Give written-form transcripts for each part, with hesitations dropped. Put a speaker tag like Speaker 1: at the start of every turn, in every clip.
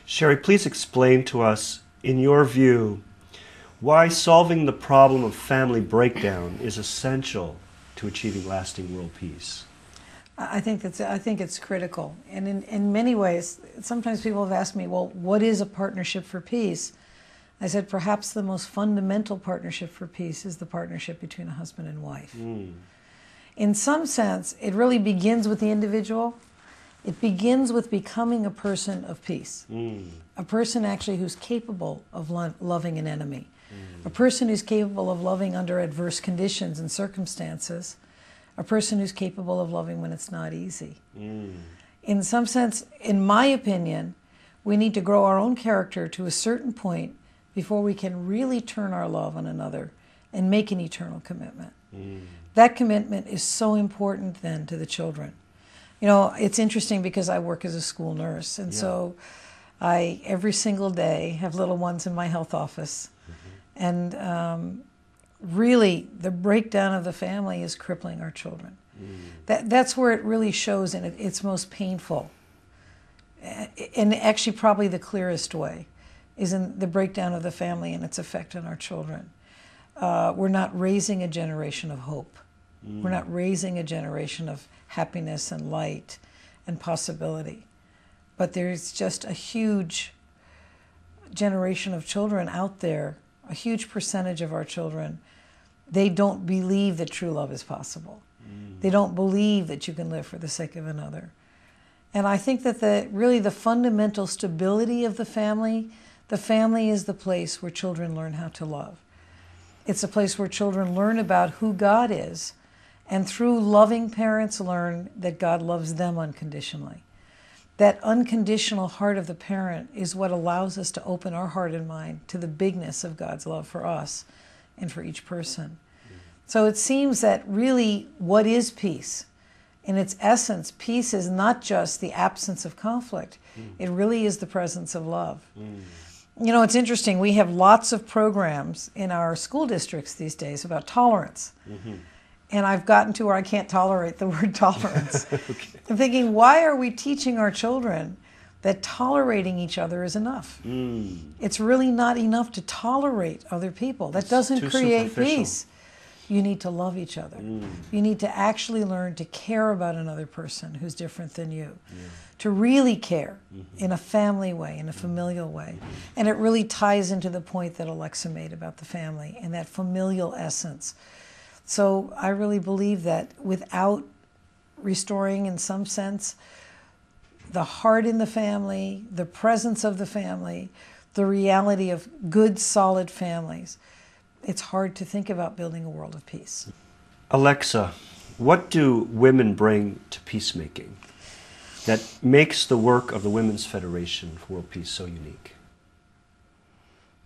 Speaker 1: Sherry, please explain to us, in your view, why solving the problem of family breakdown is essential to achieving lasting world peace.
Speaker 2: I think it's critical, and in many ways, sometimes people have asked me, well, what is a partnership for peace? I said, perhaps the most fundamental partnership for peace is the partnership between a husband and wife. In some sense, it really begins with the individual. It begins with becoming a person of peace, a person actually who's capable of loving an enemy, a person who's capable of loving under adverse conditions and circumstances, a person who's capable of loving when it's not easy. In some sense, in my opinion, we need to grow our own character to a certain point before we can really turn our love on another and make an eternal commitment. That commitment is so important then to the children. You know, it's interesting because I work as a school nurse, and so I, every single day, have little ones in my health office. And really, the breakdown of the family is crippling our children. That's where it really shows in its most painful. And actually probably the clearest way is in the breakdown of the family and its effect on our children. We're not raising a generation of hope. We're not raising a generation of happiness and light and possibility. But there's just a huge generation of children out there, a huge percentage of our children, they don't believe that true love is possible. They don't believe that you can live for the sake of another. And I think that really the fundamental stability of the family is the place where children learn how to love. It's a place where children learn about who God is, and through loving parents learn that God loves them unconditionally. That unconditional heart of the parent is what allows us to open our heart and mind to the bigness of God's love for us and for each person. So it seems that really what is peace? In its essence, peace is not just the absence of conflict. It really is the presence of love. You know, it's interesting. We have lots of programs in our school districts these days about tolerance. And I've gotten to where I can't tolerate the word tolerance. I'm thinking, why are we teaching our children that tolerating each other is enough? It's really not enough to tolerate other people. That doesn't create peace. You need to love each other. You need to actually learn to care about another person who's different than you. To really care in a family way, in a familial way. And it really ties into the point that Alexa made about the family and that familial essence. So I really believe that without restoring, in some sense, the heart in the family, the presence of the family, the reality of good, solid families, it's hard to think about building a world of peace.
Speaker 1: Alexa, what do women bring to peacemaking that makes the work of the Women's Federation for World Peace so unique?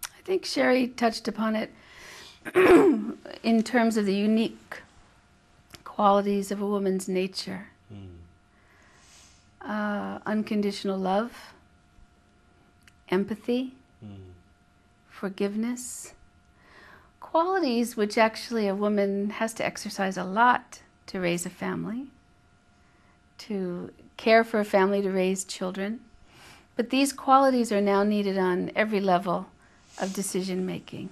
Speaker 3: I think Sherry touched upon it in terms of the unique qualities of a woman's nature. Unconditional love, empathy, forgiveness, qualities which actually a woman has to exercise a lot to raise a family, to care for a family, to raise children. But these qualities are now needed on every level of decision making,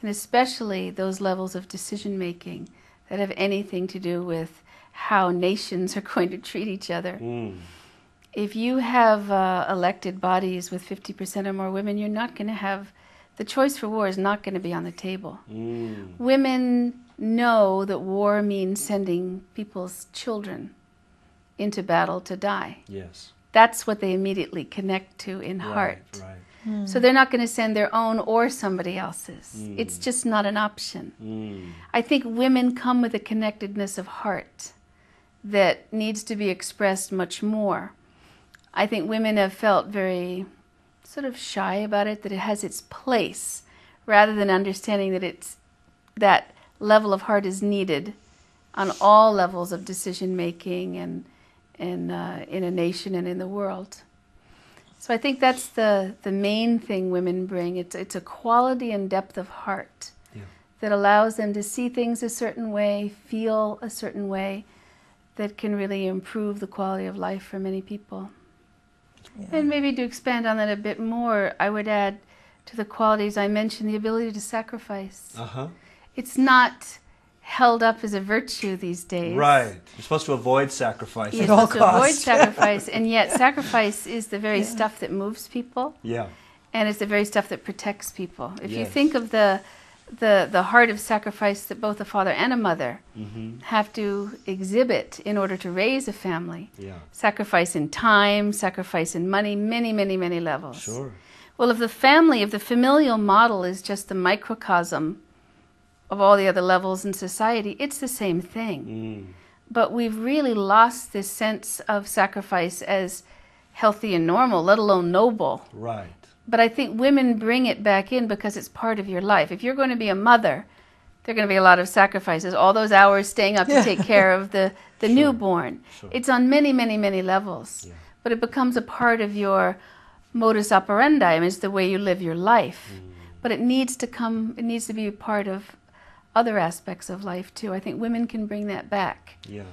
Speaker 3: and especially those levels of decision making that have anything to do with how nations are going to treat each other. If you have elected bodies with 50% or more women, you're not going to have, the choice for war is not going to be on the table. Women know that war means sending people's children into battle to die.
Speaker 1: Yes.
Speaker 3: That's what they immediately connect to in heart. So they're not going to send their own or somebody else's. It's just not an option. I think women come with a connectedness of heart that needs to be expressed much more. I think women have felt very sort of shy about it, that it has its place, rather than understanding that that level of heart is needed on all levels of decision making and in a nation and in the world. So I think that's the main thing women bring. It's a quality and depth of heart that allows them to see things a certain way, feel a certain way, that can really improve the quality of life for many people. And maybe to expand on that a bit more, I would add to the qualities I mentioned the ability to sacrifice. It's not held up as a virtue these days.
Speaker 1: Right. You're supposed to avoid sacrifice.
Speaker 3: You're supposed to avoid sacrifice, and yet sacrifice is the very stuff that moves people.
Speaker 1: Yeah.
Speaker 3: And it's the very stuff that protects people. If you think of the heart of sacrifice that both a father and a mother have to exhibit in order to raise a family.
Speaker 1: Yeah.
Speaker 3: Sacrifice in time, sacrifice in money, many, many, many levels.
Speaker 1: Sure.
Speaker 3: Well, if the family, if the familial model is just the microcosm of all the other levels in society, it's the same thing. But we've really lost this sense of sacrifice as healthy and normal, let alone noble.
Speaker 1: Right.
Speaker 3: But I think women bring it back in because it's part of your life. If you're going to be a mother, there are going to be a lot of sacrifices. All those hours staying up to take care of the newborn. Sure. It's on many, many, many levels. Yeah. But it becomes a part of your modus operandi. I mean, it's the way you live your life. But it needs to be a part of other aspects of life too. I think women can bring that back.
Speaker 1: Yeah.